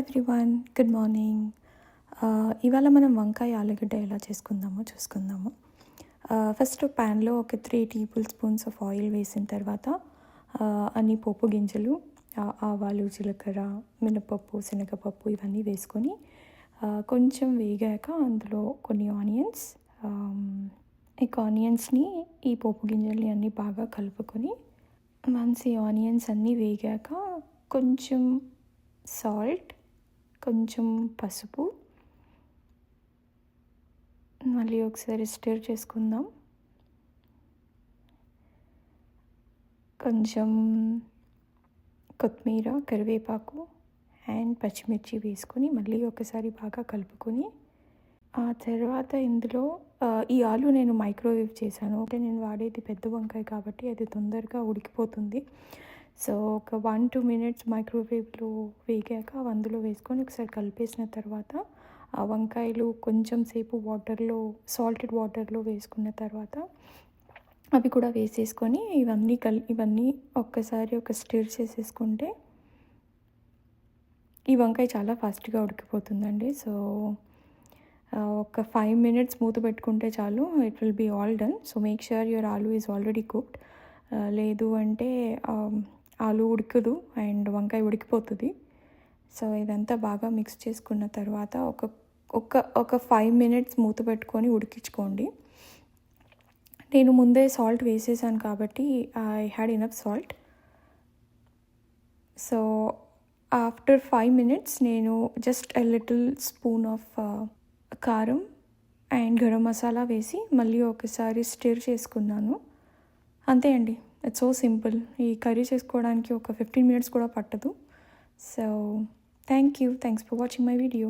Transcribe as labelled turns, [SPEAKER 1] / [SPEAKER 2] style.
[SPEAKER 1] Everyone, good morning. ఇవాళ మనం వంకాయ ఆలుగడ్డ ఎలా చేసుకుందామో చూసుకుందాము. ఫస్ట్ ప్యాన్లో ఒక 3 టేబుల్ స్పూన్స్ ఆఫ్ ఆయిల్ వేసిన తర్వాత అన్ని పోపు గింజలు, ఆవాలు, జీలకర్ర, మినపప్పు, శనగపప్పు ఇవన్నీ వేసుకొని కొంచెం వేగాక అందులో కొన్ని ఆనియన్స్, ఇక ఆనియన్స్ని ఈ పోపు గింజల్ని అన్నీ బాగా కలుపుకొని వన్స్ ఈ ఆనియన్స్ అన్నీ వేగాక కొంచెం సాల్ట్, కొంచెం పసుపు, మళ్ళీ ఒకసారి స్టిర్ చేసుకుందాం. కొంచెం కొత్తిమీర, కరివేపాకు అండ్ పచ్చిమిర్చి వేసుకొని మళ్ళీ ఒకసారి బాగా కలుపుకొని ఆ తర్వాత ఇందులో ఈ ఆలు నేను మైక్రోవేవ్ చేశాను. అంటే నేను వాడేది పెద్ద వంకాయ కాబట్టి అది తొందరగా ఉడికిపోతుంది. సో ఒక 1-2 మినిట్స్ మైక్రోవేవ్లో వేగాక అందులో వేసుకొని ఒకసారి కలిపేసిన తర్వాత ఆ వంకాయలు కొంచెం సేపు సాల్టెడ్ వాటర్లో వేసుకున్న తర్వాత అవి కూడా వేసేసుకొని ఇవన్నీ ఒక్కసారి ఒక స్టిర్ చేసేసుకుంటే ఈ వంకాయ చాలా ఫాస్ట్గా ఉడికిపోతుందండి. సో ఒక 5 మినిట్స్ మూత పెట్టుకుంటే చాలు, it will be all done. So make sure your aloo is already cooked. లేదు అంటే ఆలు ఉడకదు అండ్ వంకాయ ఉడికిపోతుంది. సో ఇదంతా బాగా మిక్స్ చేసుకున్న తర్వాత ఒక 5 మినిట్స్ మూత పెట్టుకొని ఉడికించుకోండి. నేను ముందే సాల్ట్ వేసేసాను కాబట్టి I had enough salt. So after 5 minutes నేను just a little spoon of karam and garam masala వేసి మళ్ళీ ఒకసారి స్టిర్ చేసుకున్నాను. అంతే అండి, ఇట్స్ సో సింపుల్. ఈ కర్రీ చేసుకోవడానికి ఒక 15 మినిట్స్ కూడా పట్టదు. So thanks for watching my video.